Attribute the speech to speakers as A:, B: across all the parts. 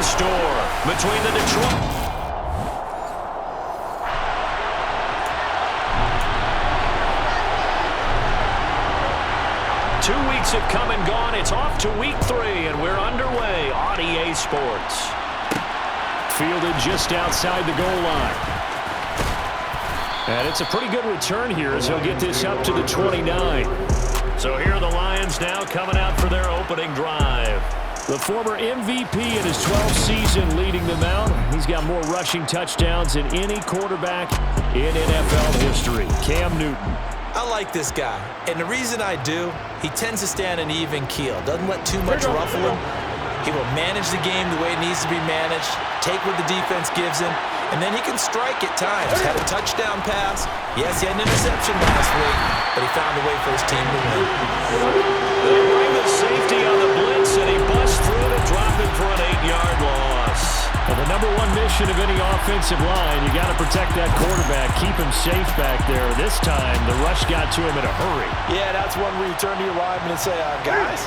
A: store between the Detroit. 2 weeks have come and gone. It's off to week 3, and we're underway on EA Sports. Fielded just outside the goal line. And it's a pretty good return here as he'll get this up to the 29. So here are the Lions now coming out for their opening drive. The former MVP in his 12th season leading them out. He's got more rushing touchdowns than any quarterback in NFL history. Cam Newton.
B: I like this guy, and the reason I do, he tends to stand an even keel, doesn't let too much ruffle him. He will manage the game the way it needs to be managed, take what the defense gives him, and then he can strike at times. Had a touchdown pass. Yes, he had an interception last week, but he found a way for his team to win.
A: They bring the safety on the blitz, and he busts through to drop it for an 8-yard loss.
C: Well, the number one mission of any offensive line, you got to protect that quarterback, keep him safe back there. This time, the rush got to him in a hurry.
B: Yeah, that's one where you turn to your lineman and say, guys,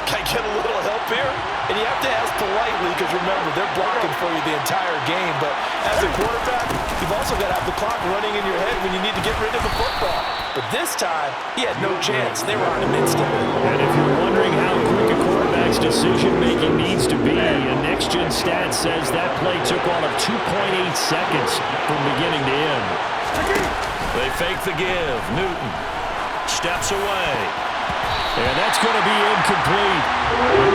B: can I get a little help here? And you have to ask politely because, remember, they're blocking for you the entire game. But as a quarterback, you've also got to have the clock running in your head when you need to get rid of the football. But this time, he had no chance. They were on him instantly.
C: And if you're wondering how quick a quarterback's decision-making needs to be, a next-gen stat says that play took all of 2.8 seconds from beginning to end.
A: They fake the give. Newton steps away.
C: And that's going to be incomplete.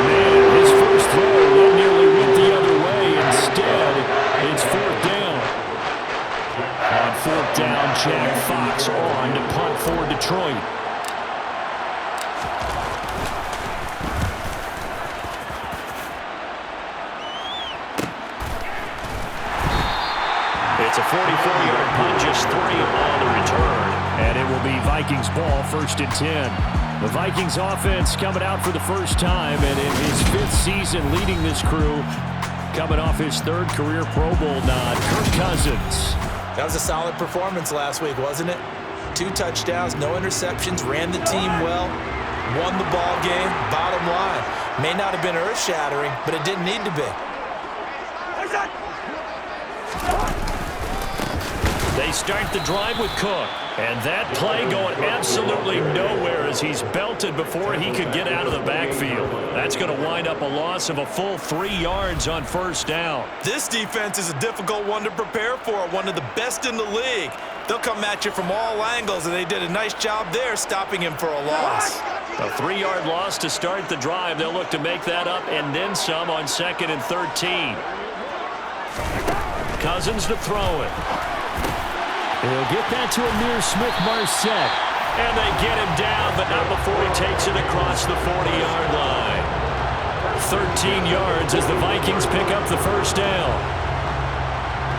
C: Man, his first throw nearly went the other way. Instead, it's 4th down. On 4th down, Jack Fox on to punt for Detroit.
A: It's a 44-yard punt, just 3 on the return.
C: And it will be Vikings ball, 1st and 10. The Vikings offense coming out for the first time, and in his 5th season leading this crew, coming off his 3rd career Pro Bowl nod, Kirk Cousins.
B: That was a solid performance last week, wasn't it? 2 touchdowns, no interceptions, ran the team well, won the ball game. Bottom line, may not have been earth-shattering, but it didn't need to be.
A: They start the drive with Cook. And that play going absolutely nowhere as he's belted before he could get out of the backfield. That's going to wind up a loss of a full 3 yards on 1st down.
B: This defense is a difficult one to prepare for, one of the best in the league. They'll come at you from all angles, and they did a nice job there stopping him for a loss.
A: A 3-yard loss to start the drive. They'll look to make that up and then some on 2nd and 13. Cousins to throw it.
C: He'll get that to Amir Smith-Marset.
A: And they get him down, but not before he takes it across the 40-yard line. 13 yards as the Vikings pick up the 1st down.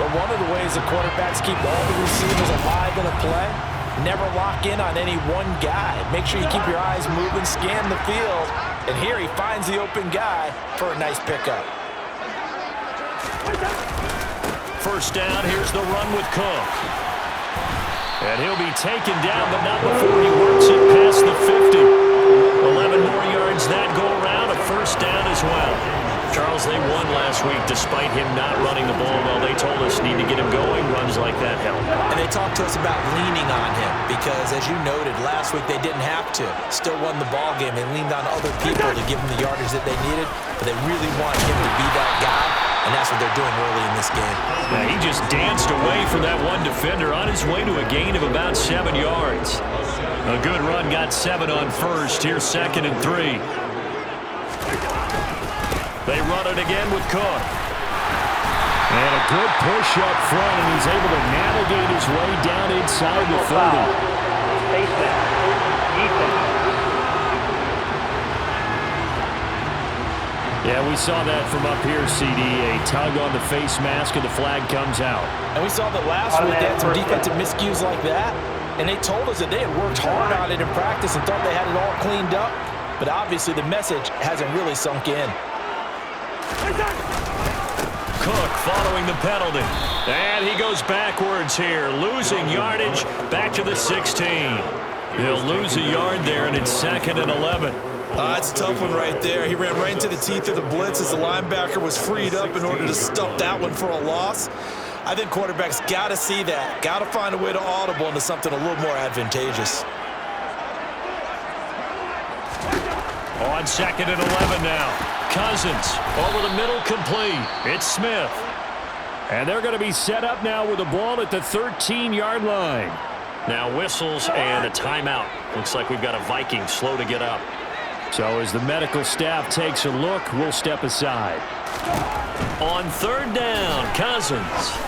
B: But one of the ways the quarterbacks keep all the receivers alive in a play, never lock in on any one guy. Make sure you keep your eyes moving, scan the field. And here he finds the open guy for a nice pickup.
A: 1st down, here's the run with Cook. And he'll be taken down, but not before he works it past the 50. 11 more yards that go around, a 1st down as well. Charles, they won last week despite him not running the ball well. They told us need to get him going. Runs like that help.
B: And they talked to us about leaning on him because, as you noted, last week they didn't have to. Still won the ball game. They leaned on other people to give them the yardage that they needed, but they really want him to be that guy. And that's what they're doing early in this game.
A: Now, he just danced away from that one defender on his way to a gain of about 7 yards. A good run, got 7 on 1st. Here's 2nd and 3. They run it again with Cook.
C: And a good push up front, and he's able to navigate his way down inside the 30. Yeah, we saw that from up here, CD. A tug on the face mask, and the flag comes out.
B: And we saw that last week they had some defensive miscues like that. And they told us that they had worked hard on it in practice and thought they had it all cleaned up. But obviously the message hasn't really sunk in.
A: Cook following the penalty. And he goes backwards here, losing yardage back to the 16. He'll lose a yard there, and it's 2nd and 11.
B: That's a tough one right there. He ran right into the teeth of the blitz as the linebacker was freed up in order to stuff that one for a loss. I think quarterbacks got to see that. Got to find a way to audible into something a little more advantageous.
A: On 2nd and 11 now. Cousins over the middle, complete. It's Smith.
C: And they're going to be set up now with the ball at the 13-yard line.
A: Now whistles and a timeout. Looks like we've got a Viking slow to get up.
C: So as the medical staff takes a look, we'll step aside.
A: On 3rd down, Cousins.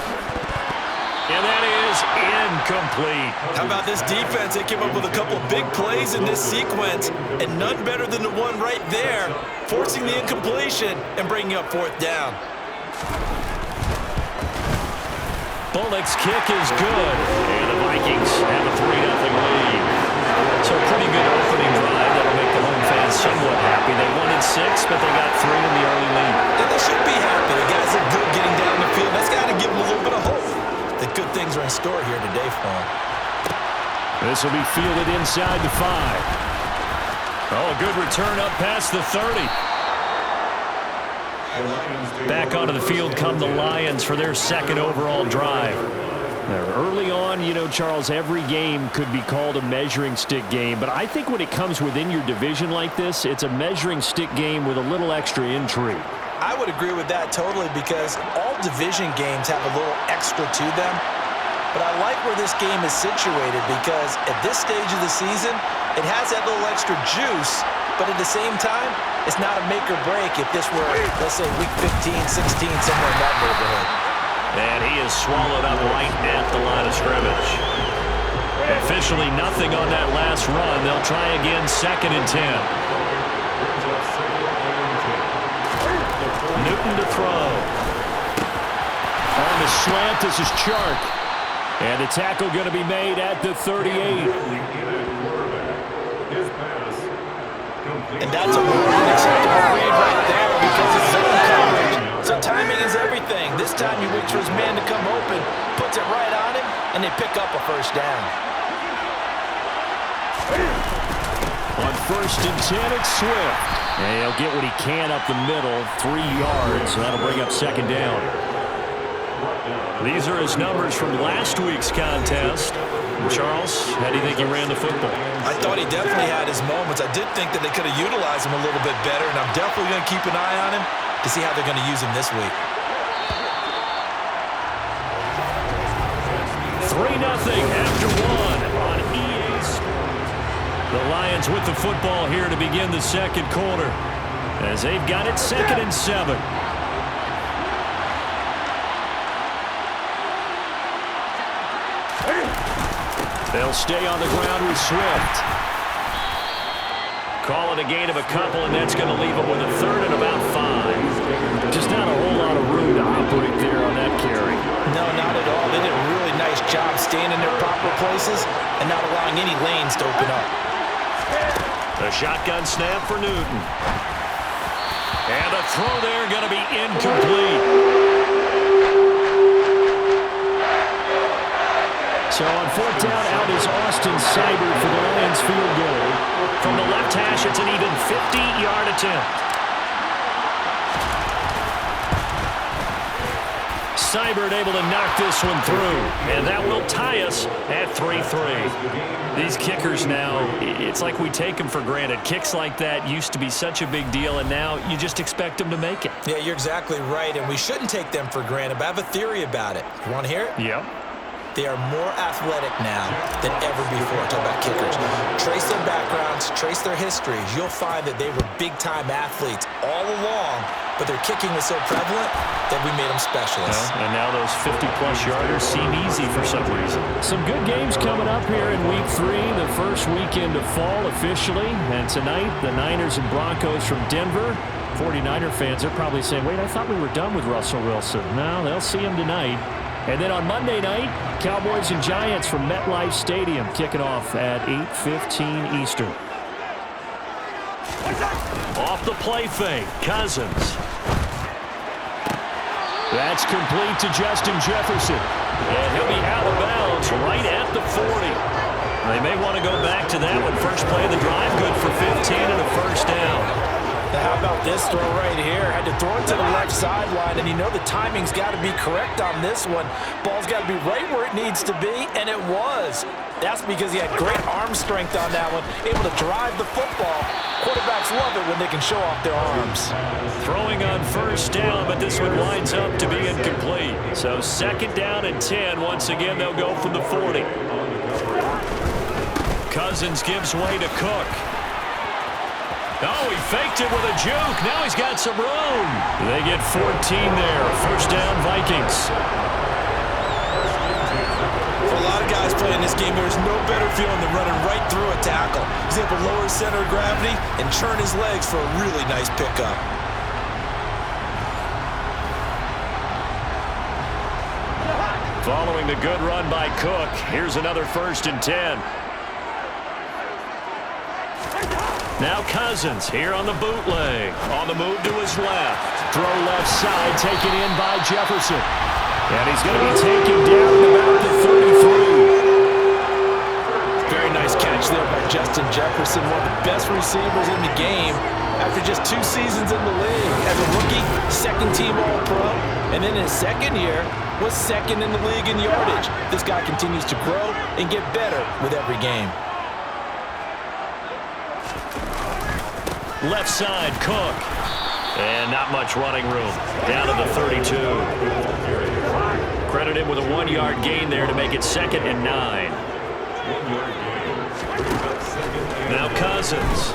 A: And that is incomplete.
B: How about this defense? They came up with a couple big plays in this sequence, and none better than the one right there, forcing the incompletion and bringing up 4th down.
A: Bullock's kick is good, and the Vikings have a 3-0 lead. So a pretty good opening drive that'll make the home fans somewhat happy. They won in 6, but they got 3 in the early lead.
B: And they should be happy. The guys look good getting down the field. That's got to give them a little bit of hope that good things are in store here today for them.
C: This will be fielded inside the 5.
A: Oh, a good return up past the 30. Back onto the field come the Lions for their 2nd overall drive.
C: Now, early on, you know, Charles, every game could be called a measuring stick game. But I think when it comes within your division like this, it's a measuring stick game with a little extra intrigue.
B: I would agree with that totally because all division games have a little extra to them. But I like where this game is situated because at this stage of the season, it has that little extra juice. But at the same time, it's not a make or break if this were, let's say, week 15, 16, somewhere in that neighborhood.
A: And he is swallowed up right at the line of scrimmage. Officially nothing on that last run. They'll try again 2nd and 10. Newton to throw.
C: On the slant, this is Chark. And the tackle going to be made at the 38.
B: And that's a more unacceptable read right there because it's zone coverage. So timing is everything. This time he waits for his man to come open, puts it right on him, and they pick up a 1st down.
C: On 1st and 10, it's Swift. And he'll get what he can up the middle, 3 yards, and that'll bring up 2nd down.
A: These are his numbers from last week's contest. Charles, how do you think he ran the football?
B: I thought he definitely had his moments. I did think that they could have utilized him a little bit better, and I'm definitely going to keep an eye on him to see how they're going to use him this week.
A: 3-0 after 1 on EA Sports. The Lions with the football here to begin the 2nd quarter as they've got it 2nd and 7.
C: They'll stay on the ground with Swift.
A: Call it a gain of a couple, and that's going to leave them with a 3rd and about 5.
C: Just not a whole lot of room to operate there on that carry.
B: No, not at all. They did a really nice job staying in their proper places and not allowing any lanes to open up.
A: The shotgun snap for Newton. And the throw there going to be incomplete.
C: So on 4th down, out is Austin Seibert for the Lions field goal.
A: From the left hash, it's an even 50-yard attempt. Seibert able to knock this one through, and that will tie us at 3-3. These kickers now, it's like we take them for granted. Kicks like that used to be such a big deal, and now you just expect them to make it.
B: Yeah, you're exactly right, and we shouldn't take them for granted, but I have a theory about it. You want to hear it?
A: Yep.
B: They are more athletic now than ever before. Talk about kickers. Trace their backgrounds, trace their histories. You'll find that they were big-time athletes all along, but their kicking was so prevalent that we made them specialists.
A: And now those 50-plus yarders seem easy for some reason.
C: Some good games coming up here in Week 3, the first weekend of fall officially. And tonight, the Niners and Broncos from Denver. 49er fans are probably saying, wait, I thought we were done with Russell Wilson. No, they'll see him tonight. And then on Monday night, Cowboys and Giants from MetLife Stadium kicking off at 8:15 Eastern.
A: Off the play fake, Cousins.
C: That's complete to Justin Jefferson.
A: And he'll be out of bounds right at the 40. They may want to go back to that one. First play of the drive, good for 15 and a first down.
B: Now how about this throw right here? Had to throw it to the left sideline, and you know the timing's got to be correct on this one. Ball's got to be right where it needs to be, and it was. That's because he had great arm strength on that one, able to drive the football. Quarterbacks love it when they can show off their arms.
A: Throwing on first down, but this one winds up to be incomplete. So second down and 10. Once again, they'll go from the 40. Cousins gives way to Cook. Oh, he faked it with a juke. Now he's got some room. They get 14 there. First down, Vikings.
B: For a lot of guys playing this game, there's no better feeling than running right through a tackle. He's able to lower his center of gravity and churn his legs for a really nice pickup.
A: Following the good run by Cook, here's another first and 10. Now Cousins here on the bootleg. On the move to his left. Throw left side, taken in by Jefferson. And he's going to be taken down at about the 33.
B: Very nice catch there by Justin Jefferson, one of the best receivers in the game after just 2 seasons in the league. As a rookie, second-team All-Pro, and then in his second year was second in the league in yardage. This guy continues to grow and get better with every game.
A: Left side, Cook. And not much running room. Down to the 32. Credit him with a 1-yard gain there to make it second and 9. Now Cousins.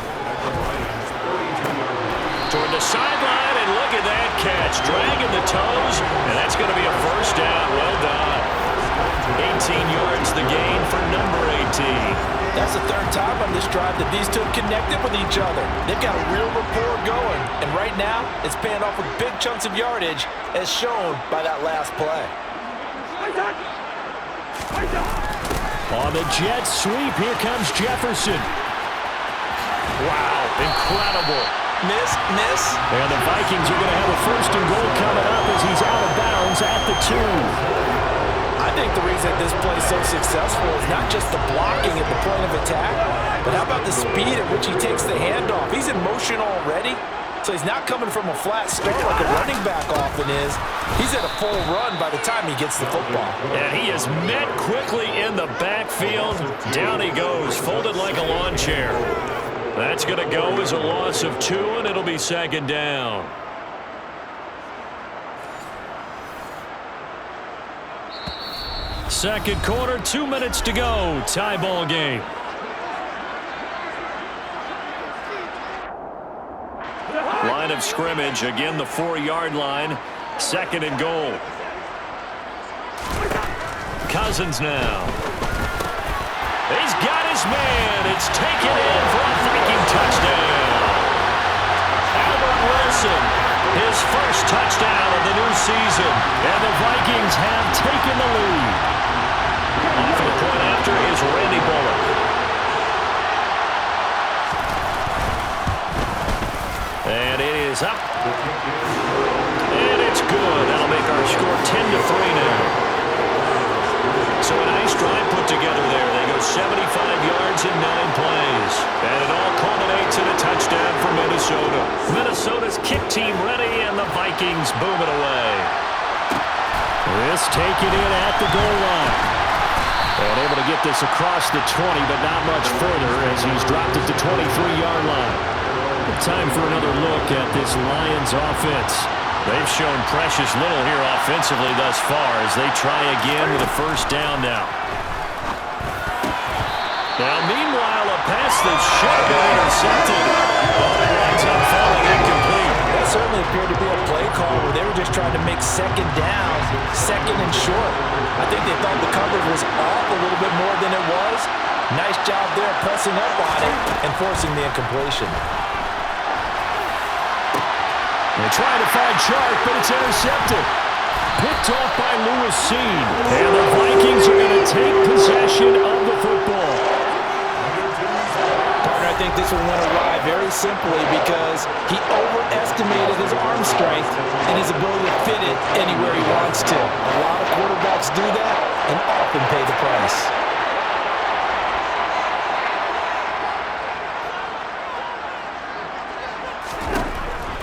A: Toward the sideline, and look at that catch. Dragging the toes, and that's going to be a first down. Well done. 18 yards the gain for number 18.
B: That's the third time on this drive that these two have connected with each other. They've got a real rapport going, and right now it's paying off with big chunks of yardage as shown by that last play.
A: On the jet sweep, here comes Jefferson. Wow, incredible.
B: Miss.
A: And the Vikings are going to have a first and goal coming up as he's out of bounds at the 2.
B: I think the reason this play is so successful is not just the blocking at the point of attack, but how about the speed at which he takes the handoff? He's in motion already, so he's not coming from a flat start like a running back often is. He's at a full run by the time he gets the football.
A: And he is met quickly in the backfield. Down he goes, folded like a lawn chair. That's going to go as a loss of 2, and it'll be second down. Second quarter, 2 minutes to go. Tie ball game. Line of scrimmage, again the 4-yard line. Second and goal. Cousins now. He's got his man. It's taken in for a Viking touchdown. Albert Wilson, his first touchdown of the new season. And the Vikings have taken the lead. Off of the point after is Randy Bullock. And it is up. And it's good. That'll make our score 10-3 now. So a nice drive put together there. They go 75 yards in 9 plays. And it all culminates in a touchdown for Minnesota. Minnesota's kick team ready, and the Vikings boom it away. This taken in at the goal line. And able to get this across the 20, but not much further as he's dropped it to 23-yard line. Time for another look at this Lions offense. They've shown precious little here offensively thus far as they try again with a first down now. Now, meanwhile, a pass that should have been intercepted. But it winds up falling incomplete.
B: That certainly appeared to be a play call where they were just trying to make second down, second and short. I think they thought the coverage was off a little bit more than it was. Nice job there pressing up on it and forcing the incompletion.
A: They're trying to find Sharp, but it's intercepted. Picked off by Lewis Seen. And the Vikings are going to take possession of the football.
B: Partner, I think this one went awry very simply because he overestimated his arm strength and his ability to fit it anywhere he wants to. A lot of quarterbacks do that and often pay the price.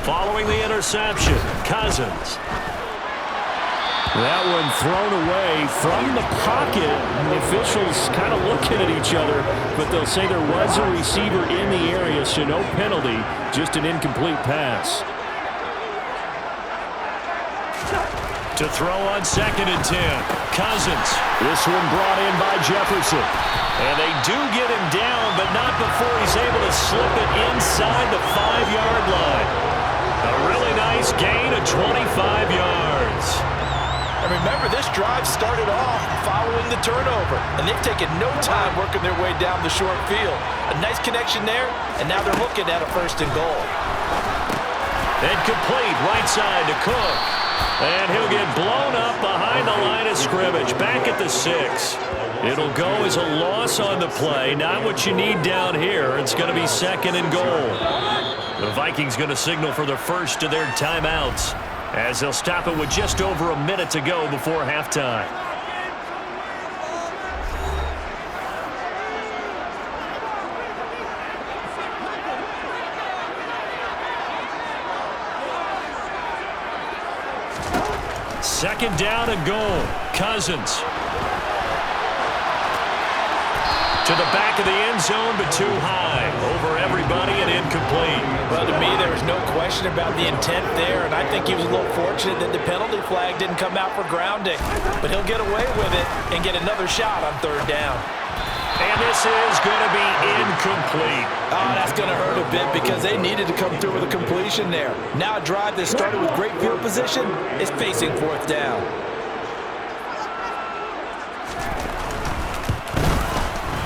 A: Following the interception, Cousins.
C: That one thrown away from the pocket. The officials kind of looking at each other, but they'll say there was a receiver in the area, so no penalty, just an incomplete pass.
A: To throw on 2nd and 10, Cousins. This one brought in by Jefferson. And they do get him down, but not before he's able to slip it inside the 5-yard line. A really nice gain of 25 yards.
B: And remember, this drive started off following the turnover, and they've taken no time working their way down the short field. A nice connection there, and now they're looking at a 1st and goal.
A: And complete right side to Cook. And he'll get blown up behind the line of scrimmage, back at the 6. It'll go as a loss on the play. Not what you need down here. It's going to be 2nd and goal. The Vikings going to signal for the first of their timeouts, as they'll stop it with just over a minute to go before halftime. Second down and goal. Cousins. To the back of the end zone, but too high. Over everybody and incomplete.
B: Well, to me, there was no question about the intent there, and I think he was a little fortunate that the penalty flag didn't come out for grounding. But he'll get away with it and get another shot on 3rd down.
A: And this is going to be incomplete.
B: Oh, that's going to hurt a bit because they needed to come through with a completion there. Now a drive that started with great field position is facing 4th down.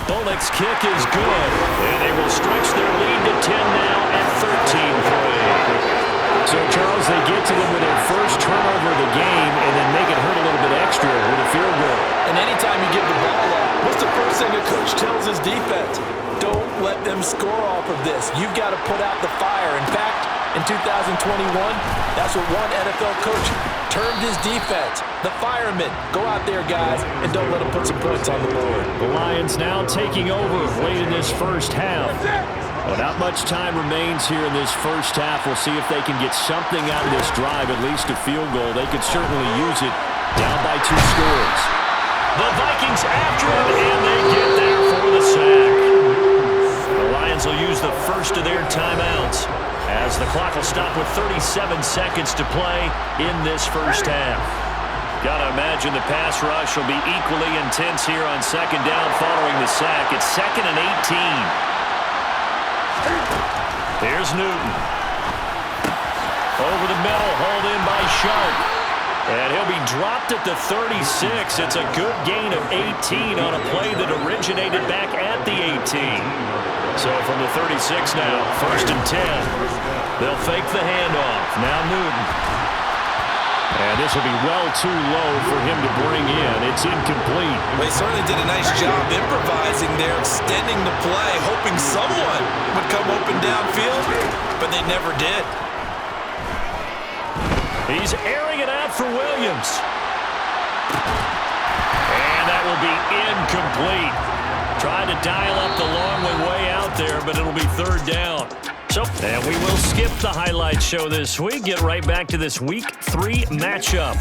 A: Bullock's kick is good, and they will stretch their lead to 10 now at 13-3.
C: So, Charles, they get to them with their first turnover of the game and then make it hurt a little bit extra with a field goal.
B: And anytime you give the ball up, what's the first thing a coach tells his defense? Don't let them score off of this. You've got to put out the fire. In fact, in 2021, that's what one NFL coach termed his defense. The firemen. Go out there, guys, and don't let them put some points on the board.
C: The Lions now taking over late in this first half. Well, not much time remains here in this first half. We'll see if they can get something out of this drive, at least a field goal. They could certainly use it, down by 2 scores.
A: The Vikings after him, and they get there for the sack. The Lions will use the first of their timeouts, as the clock will stop with 37 seconds to play in this first half. Gotta imagine the pass rush will be equally intense here on 2nd down following the sack. It's 2nd and 18. Here's Newton. Over the middle, hauled in by Sharp. And he'll be dropped at the 36. It's a good gain of 18 on a play that originated back at the 18. So from the 36 now, 1st and 10. They'll fake the handoff. Now Newton. And this will be well too low for him to bring in. It's incomplete.
B: They certainly did a nice job improvising there, extending the play, hoping someone would come open downfield, but they never did.
A: He's airing it out for Williams. And that will be incomplete. Trying to dial up the long way out there, but it'll be 3rd down. So, and we will skip the highlight show this week. Get right back to this Week 3 matchup.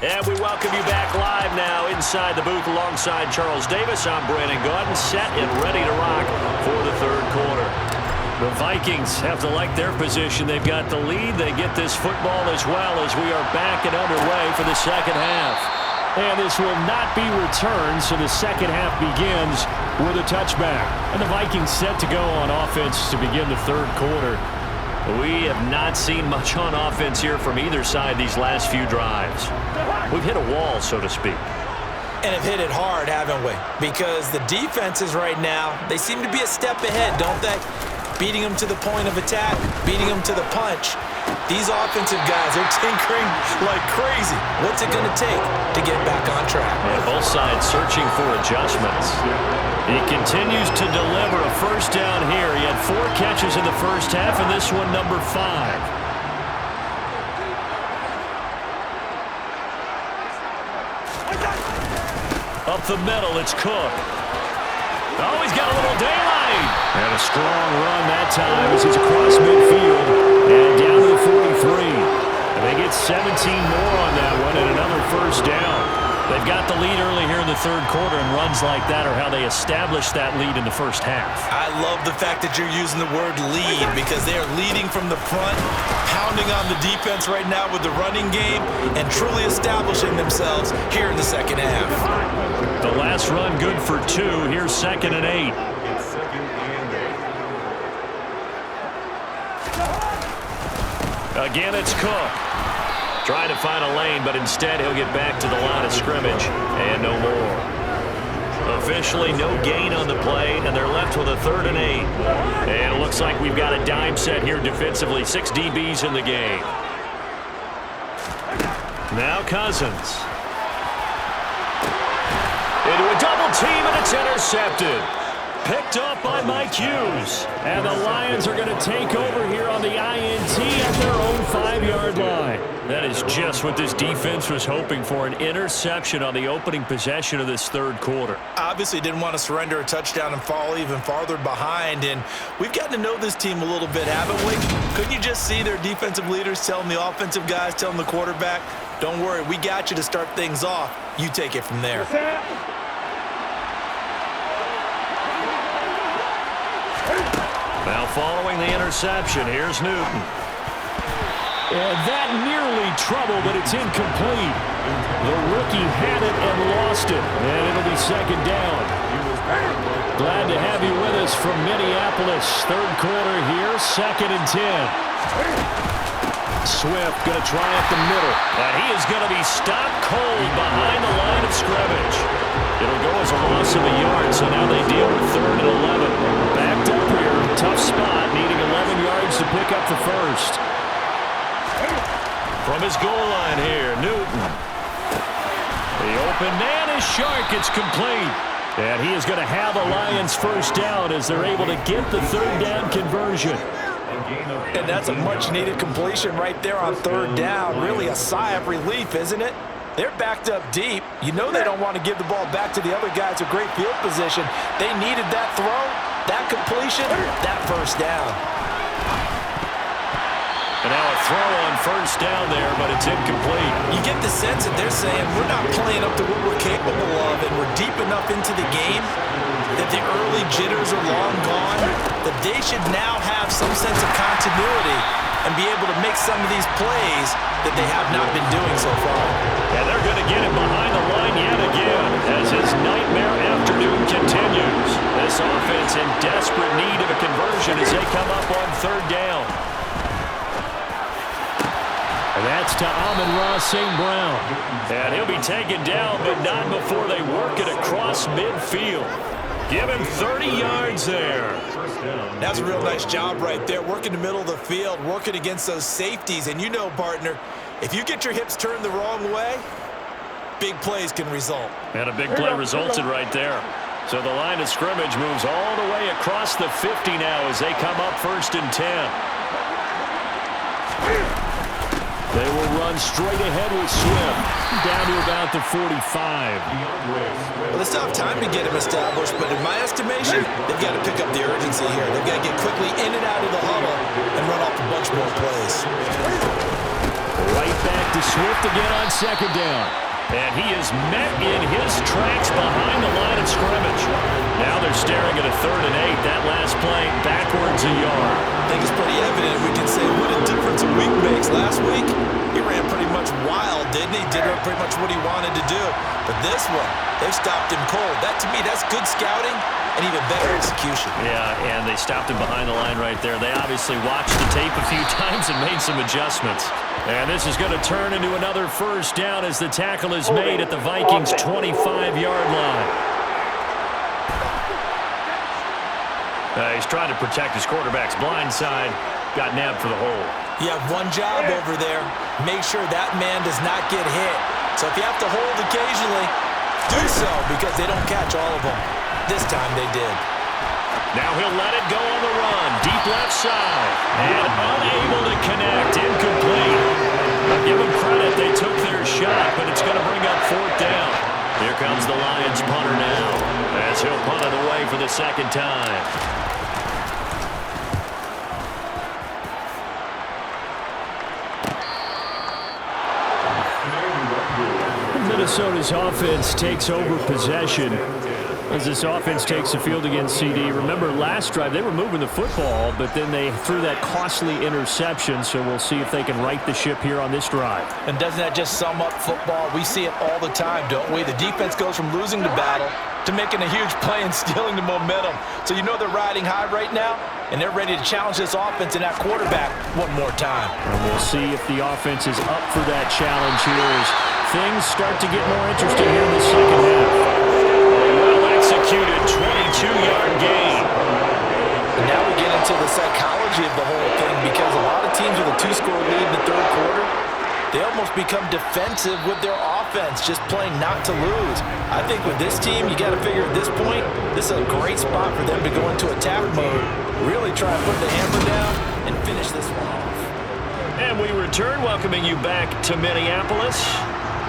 A: And we welcome you back live now inside the booth alongside Charles Davis. I'm Brandon Gaudin, set and ready to rock for the 3rd quarter. The Vikings have to like their position. They've got the lead. They get this football as well as we are back and underway for the 2nd half. And this will not be returned, so the 2nd half begins with a touchback. And the Vikings set to go on offense to begin the 3rd quarter. We have not seen much on offense here from either side these last few drives. We've hit a wall, so to speak.
B: And have hit it hard, haven't we? Because the defenses right now, they seem to be a step ahead, don't they? Beating them to the point of attack, beating them to the punch. These offensive guys are tinkering like crazy. What's it going to take to get back on track?
A: And both sides searching for adjustments. He continues to deliver a 1st down here. He had 4 catches in the first half, and this one number 5. Up the middle, it's Cook. Oh, he's got a little daylight. made.
C: And a strong run that time as he's across midfield and down to the 43. And they get 17 more on that one and another first down.
A: They've got the lead early here in the third quarter, and runs like that are how they establish that lead in the first half.
B: I love the fact that you're using the word lead because they are leading from the front, pounding on the defense right now with the running game, and truly establishing themselves here in the second half.
A: The last run good for 2. Here's 2nd and 8. Again, it's Cook. Trying to find a lane, but instead he'll get back to the line of scrimmage and no more. Officially no gain on the play, and they're left with a 3rd and 8. And it looks like we've got a dime set here defensively. 6 DBs in the game. Now Cousins. Into a double team, and it's intercepted. Picked up by Mike Hughes. And the Lions are going to take over here on the INT at their own 5-yard line. That is just what this defense was hoping for, an interception on the opening possession of this third quarter.
B: Obviously didn't want to surrender a touchdown and fall even farther behind, and we've gotten to know this team a little bit, haven't we? Couldn't you just see their defensive leaders telling the offensive guys, telling the quarterback, don't worry, we got you to start things off. You take it from there.
A: Now following the interception, here's Newton.
C: And that nearly trouble, but it's incomplete. The rookie had it and lost it, and it'll be 2nd down. Glad to have you with us from Minneapolis. Third quarter here, 2nd and 10. Swift going to try up the middle.
A: But he is going to be stopped cold behind the line of scrimmage. It'll go as a loss of a yard, so now they deal with 3rd and 11. Backed up here, tough spot, needing 11 yards to pick up the first. From his goal line here, Newton. The open man is Shark. It's complete. And he is going to have the Lions first down as they're able to get the 3rd down conversion.
B: And that's a much-needed completion right there on 3rd down. Really a sigh of relief, isn't it? They're backed up deep. You know they don't want to give the ball back to the other guys with great field position. They needed that throw, that completion, that first down.
A: And now a throw on first down there, but it's incomplete.
B: You get the sense that they're saying we're not playing up to what we're capable of, and we're deep enough into the game that the early jitters are long gone, that they should now have some sense of continuity and be able to make some of these plays that they have not been doing so far.
A: And they're going to get it behind the line yet again as his nightmare afternoon continues. This offense in desperate need of a conversion as they come up on 3rd down.
C: And that's to Amon-Ra St. Brown.
A: And he'll be taken down, but not before they work it across midfield. Give him 30 yards there.
B: That's a real nice job right there, working the middle of the field, working against those safeties. And you know, partner, if you get your hips turned the wrong way, big plays can result.
A: And a big play resulted right there. So the line of scrimmage moves all the way across the 50 now as they come up 1st and 10.
C: They will run straight ahead with Swift, down to about the 45.
B: Well, they still have time to get him established, but in my estimation, they've got to pick up the urgency here. They've got to get quickly in and out of the huddle and run off a bunch more plays.
C: Right back to Swift again on 2nd down.
A: And he is met in his tracks behind the line of scrimmage. Now they're staring at a 3rd and 8. That last play backwards a yard.
B: I think it's pretty evident. We can say what a difference a week makes. Last week, he ran pretty much wild, didn't he? Did pretty much what he wanted to do. But this one, they've stopped him cold. That, to me, that's good scouting and even better execution.
A: Yeah, and they stopped him behind the line right there. They obviously watched the tape a few times and made some adjustments. And this is going to turn into another first down as the tackle is made at the Vikings' 25-yard line. He's trying to protect his quarterback's blind side. Got nabbed for the hole.
B: You have one job over there. Make sure that man does not get hit. So if you have to hold occasionally, do so because they don't catch all of them. This time they did.
A: Now he'll let it go on the run. Deep left side. And unable to connect. Incomplete. I'll give them credit. They took their shot, but it's going to bring up 4th down. Here comes the Lions punter now, as he'll punt it away for the second time.
C: Minnesota's offense takes over possession as this offense takes the field against CD. Remember, last drive, they were moving the football, but then they threw that costly interception, so we'll see if they can right the ship here on this drive.
B: And doesn't that just sum up football? We see it all the time, don't we? The defense goes from losing the battle to making a huge play and stealing the momentum. So you know they're riding high right now, and they're ready to challenge this offense and that quarterback one more time.
C: And we'll see if the offense is up for that challenge here as things start to get more interesting here in the second half.
A: Well-executed 22-yard gain.
B: And now we get into the psychology of the whole thing, because a lot of teams with a 2-score lead in the third quarter, they almost become defensive with their offense, just playing not to lose. I think with this team, you got to figure at this point, this is a great spot for them to go into attack mode, really try to put the hammer down and finish this one off.
A: And we return, welcoming you back to Minneapolis.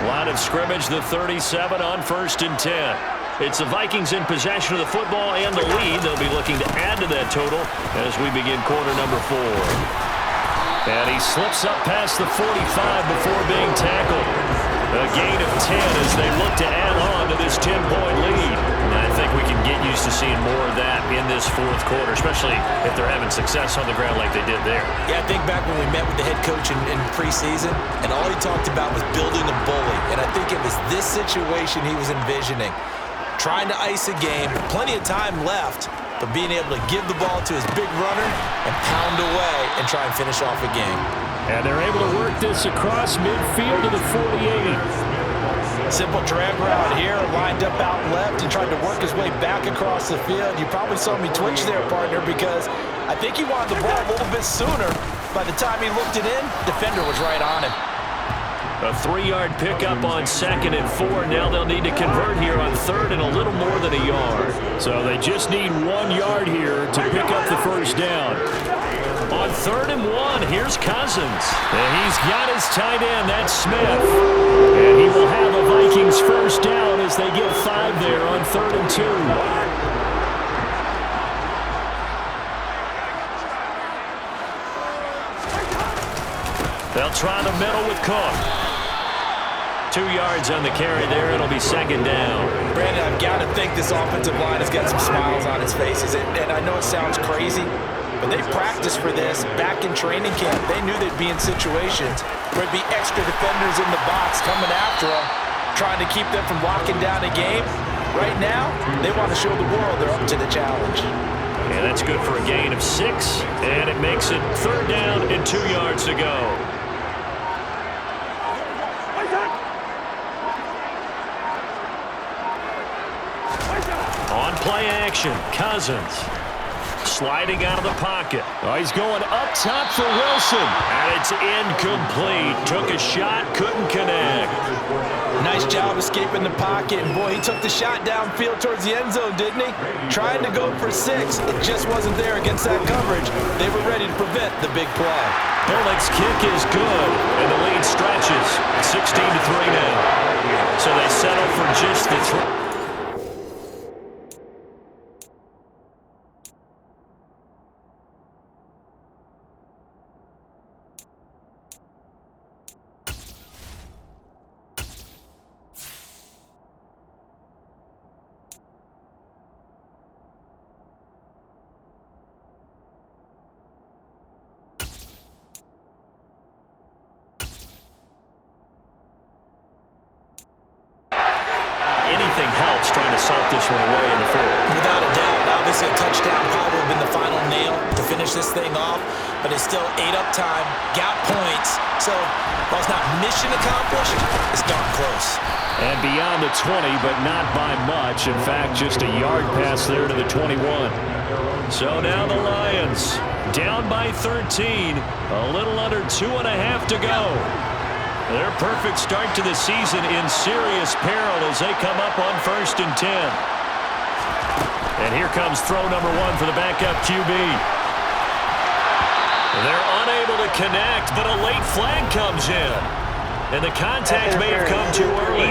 A: Line of scrimmage, the 37 on 1st and 10. It's the Vikings in possession of the football and the lead. They'll be looking to add to that total as we begin quarter number 4. And he slips up past the 45 before being tackled. A gain of 10 as they look to add on to this 10-point lead. And I think we can get used to seeing more of that in this fourth quarter, especially if they're having success on the ground like they did there.
B: Yeah, I think back when we met with the head coach in preseason, and all he talked about was building a bully. And I think it was this situation he was envisioning. Trying to ice a game, plenty of time left, but being able to give the ball to his big runner and pound away and try and finish off a game.
C: And they're able to work this across midfield to the 48.
B: Simple drag route here, lined up out left and tried to work his way back across the field. You probably saw me twitch there, partner, because I think he wanted the ball a little bit sooner. By the time he looked it in, defender was right on him.
A: A 3-yard pickup on 2nd and 4. Now they'll need to convert here on 3rd and a little more than a yard.
C: So they just need 1 yard here to pick up the first down.
A: On 3rd and 1, here's Cousins. And he's got his tight end, that's Smith. And he will have a Vikings first down as they get 5 there on 3rd and 2. They'll try the middle with Cook. 2 yards on the carry there. It'll be 2nd down.
B: Brandon, I've got to think this offensive line has got some smiles on its faces. And I know it sounds crazy, but they practiced for this back in training camp. They knew they'd be in situations where there'd be extra defenders in the box coming after them, trying to keep them from locking down a game. Right now, they want to show the world they're up to the challenge.
A: And that's good for a gain of 6, and it makes it 3rd down and 2 yards to go. On play action, Cousins sliding out of the pocket.
C: Oh, he's going up top for Wilson.
A: And it's incomplete. Took a shot, couldn't connect.
B: Nice job escaping the pocket. And boy, he took the shot downfield towards the end zone, didn't he? Trying to go for 6. It just wasn't there against that coverage. They were ready to prevent the big play.
A: Bullock's kick is good, and the lead stretches. 16-3 now. So they settle for just the 3. Helps trying to salt this one away in the fourth.
B: Without a doubt. Obviously, a touchdown probably would have been the final nail to finish this thing off, but it's still ate up time, got points. So, while it's not mission accomplished, it's darn close.
C: And beyond the 20, but not by much. In fact, just a yard pass there to the 21.
A: So now the Lions down by 13. A little under 2.5 to go. Their perfect start to the season in serious peril as they come up on 1st and 10. And here comes throw number 1 for the backup QB. They're unable to connect, but a late flag comes in. And the contact may have come too early.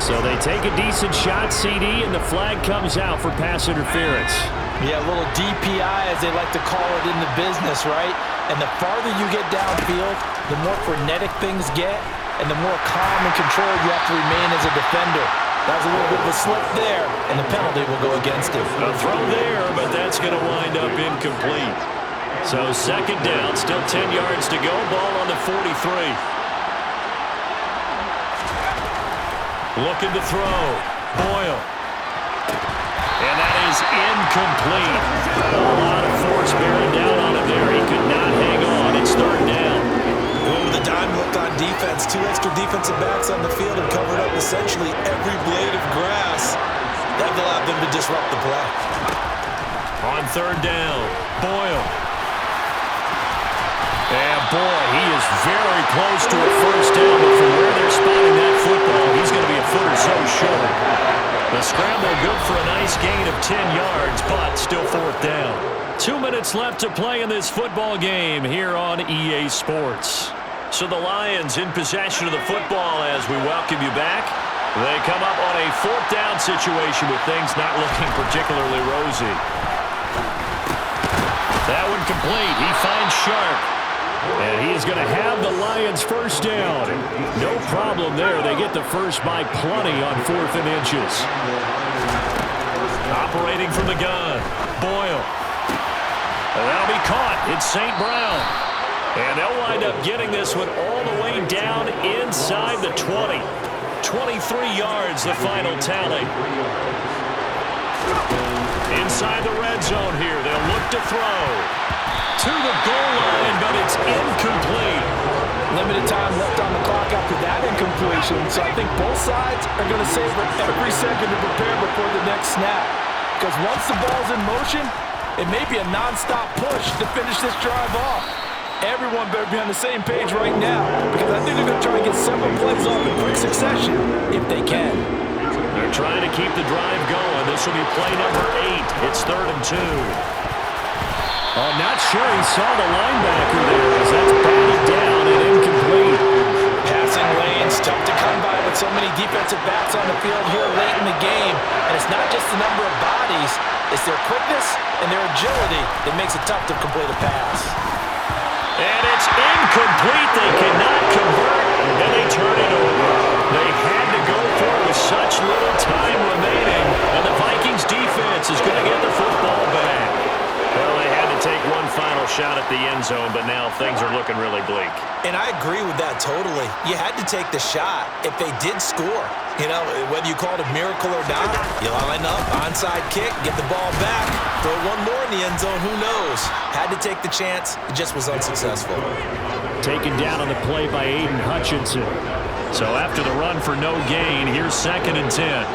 A: So they take a decent shot, CD, and the flag comes out for pass interference.
B: Yeah, a little DPI, as they like to call it in the business, right? And the farther you get downfield, the more frenetic things get, and the more calm and controlled you have to remain as a defender. That was a little bit of a slip there, and the penalty will go against him.
A: A throw there, but that's going to wind up incomplete. So second down, still 10 yards to go, ball on the 43. Looking to throw. Boyle. And that is incomplete. A lot of force bearing down on him there. He could not hang on. It's third down.
B: Well, with a dime look on defense, 2 extra defensive backs on the field and covered up essentially every blade of grass. That allowed them to disrupt the play.
A: On third down, Boyle. And boy, he is very close to a first down, but from where they're spotting that football, he's going to be a foot or so short. The scramble good for a nice gain of 10 yards, but still fourth down. 2 minutes left to play in this football game here on EA Sports. So the Lions in possession of the football as we welcome you back. They come up on a fourth down situation with things not looking particularly rosy. That one complete. He finds Sharp. And he is going to have the Lions first down. No problem there. They get the first by plenty on 4th and inches. Operating from the gun, Boyle. And that'll be caught. It's St. Brown. And they'll wind up getting this one all the way down inside the 20. 23 yards, the final tally. Inside the red zone here. They'll look to throw. To the goal line, but it's incomplete.
B: Limited time left on the clock after that incompletion, so I think both sides are going to savor every second to prepare before the next snap. Because once the ball's in motion, it may be a non-stop push to finish this drive off. Everyone better be on the same page right now, because I think they're going to try and get several plays off in quick succession, if they can.
A: They're trying to keep the drive going. This will be play number 8. It's 3rd and 2. I'm not sure he saw the linebacker there as that's batted down and incomplete.
B: Passing lanes, tough to come by with so many defensive backs on the field here late in the game. And it's not just the number of bodies, it's their quickness and their agility that makes it tough to complete a pass.
A: And it's incomplete. They cannot convert, and they turn it over. They had to go for it with such little time remaining, and the Vikings defense is going to get the football back. Well, they had to take one final shot at the end zone, but now things are looking really bleak.
B: And I agree with that totally. You had to take the shot if they did score. You know, whether you call it a miracle or not, you line up, onside kick, get the ball back, throw one more in the end zone, who knows? Had to take the chance, it just was unsuccessful.
A: Taken down on the play by Aiden Hutchinson. So after the run for no gain, here's 2nd and 10.